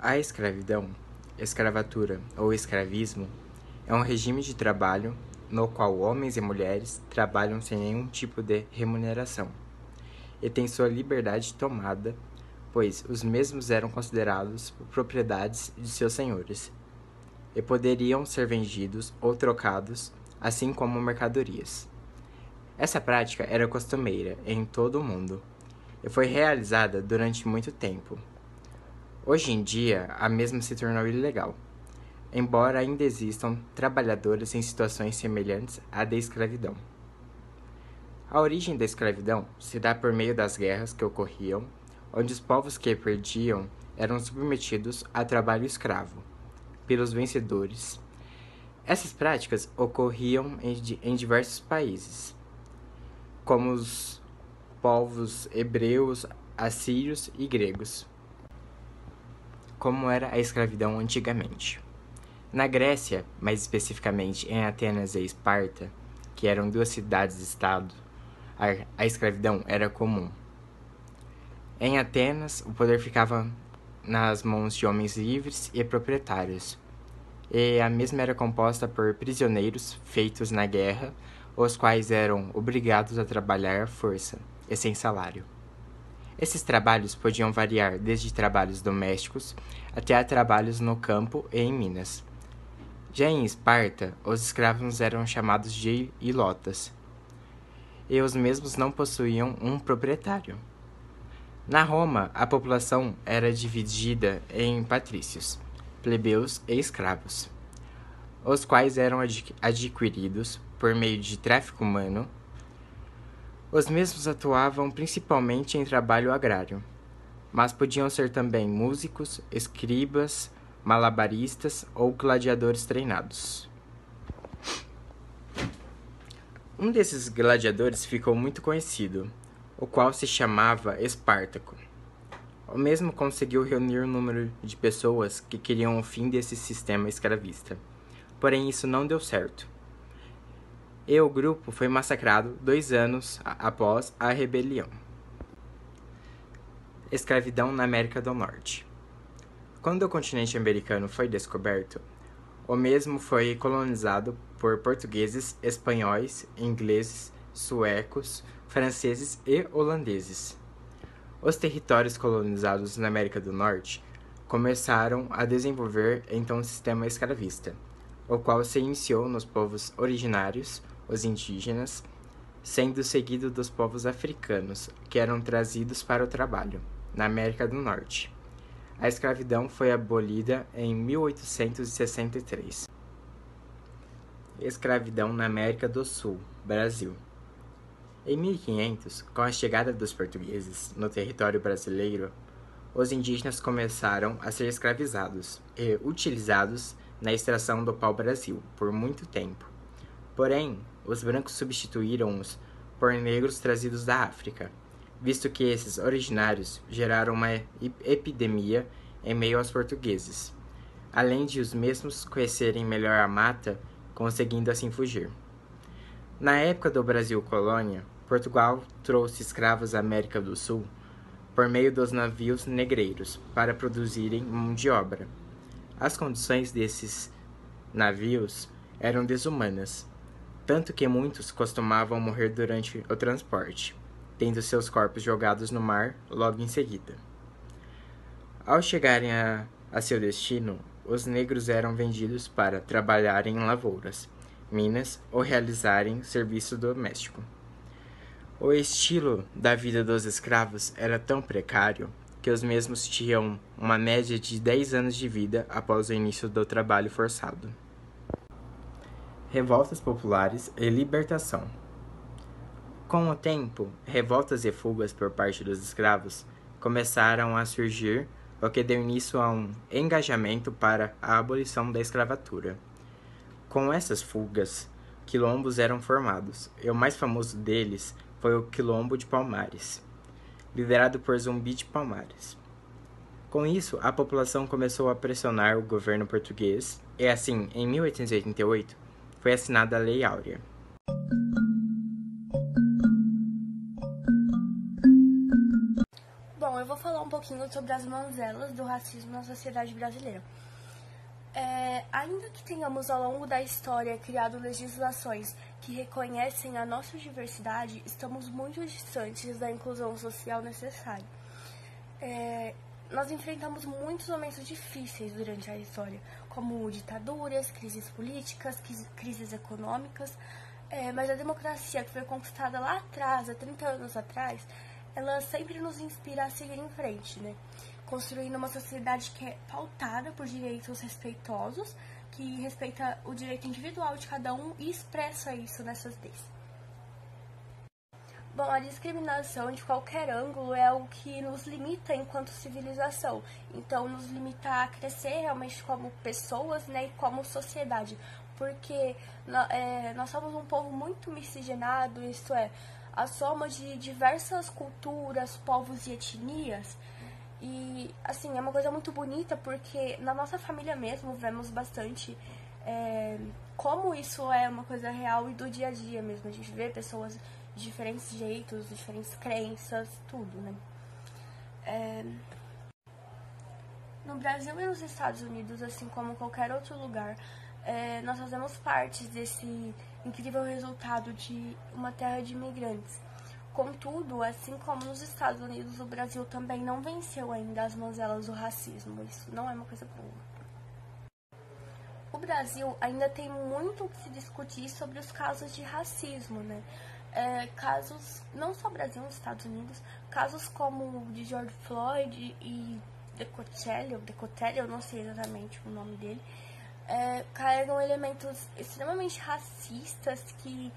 A escravidão, escravatura ou escravismo é um regime de trabalho no qual homens e mulheres trabalham sem nenhum tipo de remuneração e têm sua liberdade tomada, pois os mesmos eram considerados propriedades de seus senhores e poderiam ser vendidos ou trocados, assim como mercadorias. Essa prática era costumeira em todo o mundo e foi realizada durante muito tempo. Hoje em dia, a mesma se tornou ilegal, embora ainda existam trabalhadores em situações semelhantes à da escravidão. A origem da escravidão se dá por meio das guerras que ocorriam, onde os povos que perdiam eram submetidos a trabalho escravo pelos vencedores. Essas práticas ocorriam em diversos países, como os povos hebreus, assírios e gregos. Como era a escravidão antigamente? Na Grécia, mais especificamente em Atenas e Esparta, que eram duas cidades-estado, a escravidão era comum. Em Atenas, o poder ficava nas mãos de homens livres e proprietários, e a mesma era composta por prisioneiros feitos na guerra, os quais eram obrigados a trabalhar à força e sem salário. Esses trabalhos podiam variar desde trabalhos domésticos até a trabalhos no campo e em minas. Já em Esparta, os escravos eram chamados de ilotas, e os mesmos não possuíam um proprietário. Na Roma, a população era dividida em patrícios, plebeus e escravos, os quais eram adquiridos por meio de tráfico humano. Os mesmos atuavam principalmente em trabalho agrário, mas podiam ser também músicos, escribas, malabaristas ou gladiadores treinados. Um desses gladiadores ficou muito conhecido, o qual se chamava Espartaco. O mesmo conseguiu reunir um número de pessoas que queriam o fim desse sistema escravista, porém isso não deu certo. E o grupo foi massacrado 2 anos após a rebelião. Escravidão na América do Norte. Quando o continente americano foi descoberto, o mesmo foi colonizado por portugueses, espanhóis, ingleses, suecos, franceses e holandeses. Os territórios colonizados na América do Norte começaram a desenvolver então um sistema escravista, o qual se iniciou nos povos originários, os indígenas, sendo seguido dos povos africanos, que eram trazidos para o trabalho, na América do Norte. A escravidão foi abolida em 1863. Escravidão na América do Sul, Brasil. Em 1500, com a chegada dos portugueses no território brasileiro, os indígenas começaram a ser escravizados e utilizados na extração do pau-brasil por muito tempo. Porém, os brancos substituíram-os por negros trazidos da África, visto que esses originários geraram uma epidemia em meio aos portugueses, além de os mesmos conhecerem melhor a mata, conseguindo assim fugir. Na época do Brasil colônia, Portugal trouxe escravos à América do Sul por meio dos navios negreiros para produzirem mão de obra. As condições desses navios eram desumanas, tanto que muitos costumavam morrer durante o transporte, tendo seus corpos jogados no mar logo em seguida. Ao chegarem a seu destino, os negros eram vendidos para trabalharem em lavouras, minas ou realizarem serviço doméstico. O estilo da vida dos escravos era tão precário que os mesmos tinham uma média de 10 anos de vida após o início do trabalho forçado. Revoltas populares e libertação. Com o tempo, revoltas e fugas por parte dos escravos começaram a surgir, o que deu início a um engajamento para a abolição da escravatura. Com essas fugas, quilombos eram formados, e o mais famoso deles foi o Quilombo de Palmares, liderado por Zumbi de Palmares. Com isso, a população começou a pressionar o governo português, e assim, em 1888, foi assinada a Lei Áurea. Bom, eu vou falar um pouquinho sobre as mazelas do racismo na sociedade brasileira. Ainda que tenhamos ao longo da história criado legislações que reconhecem a nossa diversidade, estamos muito distantes da inclusão social necessária. Nós enfrentamos muitos momentos difíceis durante a história, como ditaduras, crises políticas, crises econômicas, mas a democracia que foi conquistada lá atrás, há 30 anos atrás, ela sempre nos inspira a seguir em frente, né? Construindo uma sociedade que é pautada por direitos respeitosos, que respeita o direito individual de cada um e expressa isso nessas leis. Bom, a discriminação de qualquer ângulo é algo que nos limita enquanto civilização, então nos limita a crescer realmente como pessoas, né, e como sociedade, porque nós somos um povo muito miscigenado, isto é, a soma de diversas culturas, povos e etnias. E, assim, é uma coisa muito bonita porque na nossa família mesmo vemos bastante como isso é uma coisa real e do dia a dia mesmo. A gente vê pessoas de diferentes jeitos, diferentes crenças, tudo, né? No Brasil e nos Estados Unidos, assim como qualquer outro lugar, nós fazemos parte desse incrível resultado de uma terra de imigrantes. Contudo, assim como nos Estados Unidos, o Brasil também não venceu ainda as mazelas do racismo. Isso não é uma coisa boa. O Brasil ainda tem muito o que se discutir sobre os casos de racismo, né? Casos, não só Brasil, nos Estados Unidos, casos como o de George Floyd e Decotelli, eu não sei exatamente o nome dele, carregam elementos extremamente racistas que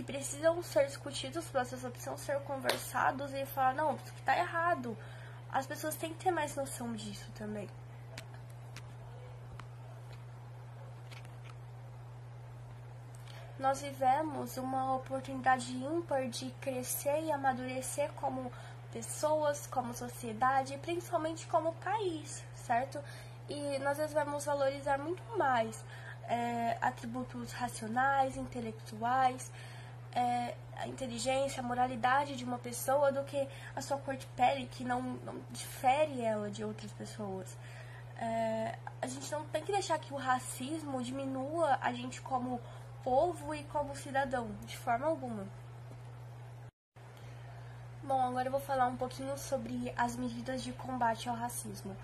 precisam ser discutidos, os processos precisam ser conversados e falar, não, isso que tá errado. As pessoas têm que ter mais noção disso também. Nós vivemos uma oportunidade ímpar de crescer e amadurecer como pessoas, como sociedade e principalmente como país, certo? E nós devemos valorizar muito mais atributos racionais, intelectuais, a inteligência, a moralidade de uma pessoa do que a sua cor de pele, que não difere ela de outras pessoas. A gente não tem que deixar que o racismo diminua a gente como povo e como cidadão, de forma alguma. Bom, agora eu vou falar um pouquinho sobre as medidas de combate ao racismo.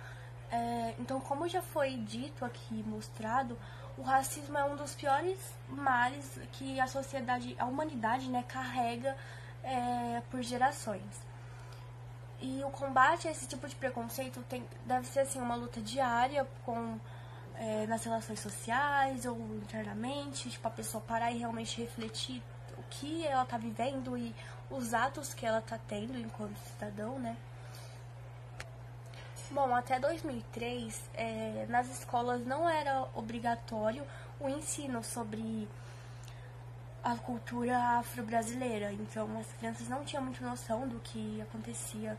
Então, como já foi dito aqui, mostrado, o racismo é um dos piores males que a humanidade, né, carrega por gerações. E o combate a esse tipo de preconceito deve ser assim, uma luta diária nas relações sociais ou internamente, tipo, a pessoa parar e realmente refletir o que ela está vivendo e os atos que ela está tendo enquanto cidadão, né? Bom, até 2003, nas escolas não era obrigatório o ensino sobre a cultura afro-brasileira, então as crianças não tinham muita noção do que acontecia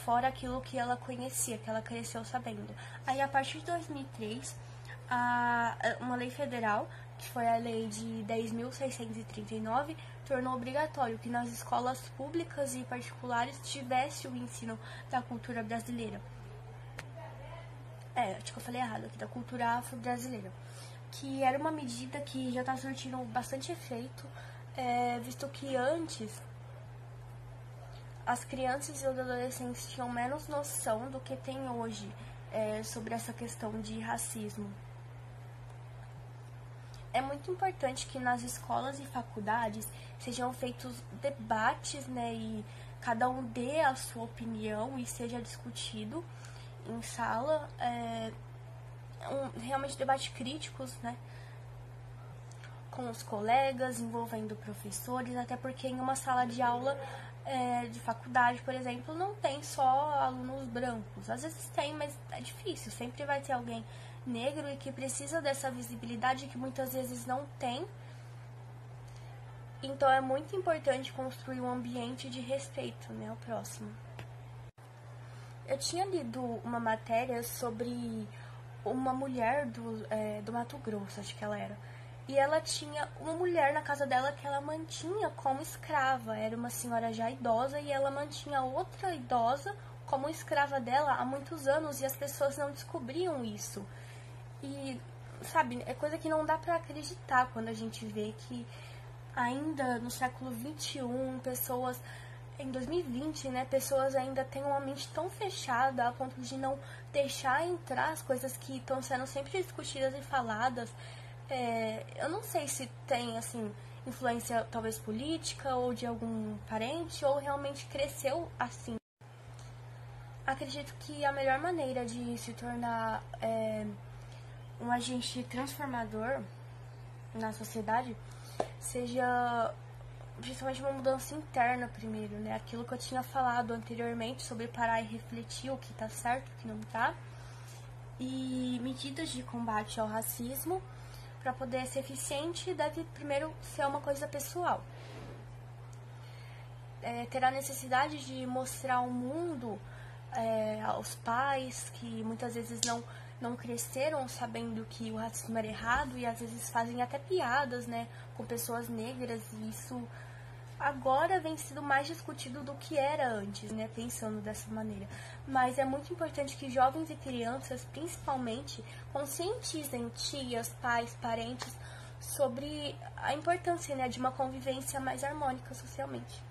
fora aquilo que ela conhecia, que ela cresceu sabendo. Aí, a partir de 2003, uma lei federal, que foi a lei de 10.639, tornou obrigatório que nas escolas públicas e particulares tivesse o ensino da cultura brasileira. Acho que eu falei errado aqui, da cultura afro-brasileira. Que era uma medida que já está surtindo bastante efeito, visto que antes as crianças e os adolescentes tinham menos noção do que tem hoje sobre essa questão de racismo. É muito importante que nas escolas e faculdades sejam feitos debates, né, e cada um dê a sua opinião e seja discutido em sala, realmente debates críticos, né, com os colegas, envolvendo professores, até porque em uma sala de aula de faculdade, por exemplo, não tem só alunos brancos. Às vezes tem, mas é difícil. Sempre vai ter alguém negro e que precisa dessa visibilidade que muitas vezes não tem. Então é muito importante construir um ambiente de respeito, né, ao próximo. Eu tinha lido uma matéria sobre uma mulher do Mato Grosso, acho que ela era. E ela tinha uma mulher na casa dela que ela mantinha como escrava. Era uma senhora já idosa e ela mantinha outra idosa como escrava dela há muitos anos e as pessoas não descobriam isso. E, sabe, é coisa que não dá pra acreditar quando a gente vê que ainda no século XXI, pessoas, em 2020, né, pessoas ainda têm uma mente tão fechada a ponto de não deixar entrar as coisas que estão sendo sempre discutidas e faladas. Eu não sei se tem, assim, influência talvez política ou de algum parente, ou realmente cresceu assim. Acredito que a melhor maneira de se tornar um agente transformador na sociedade seja principalmente uma mudança interna primeiro, né? Aquilo que eu tinha falado anteriormente sobre parar e refletir o que tá certo, o que não tá. E medidas de combate ao racismo, para poder ser eficiente, deve primeiro ser uma coisa pessoal. Ter a necessidade de mostrar ao mundo, aos pais que muitas vezes não cresceram sabendo que o racismo era errado e às vezes fazem até piadas, né, com pessoas negras, e isso agora vem sido mais discutido do que era antes, né, pensando dessa maneira. Mas é muito importante que jovens e crianças, principalmente, conscientizem tias, pais, parentes sobre a importância, né, de uma convivência mais harmônica socialmente.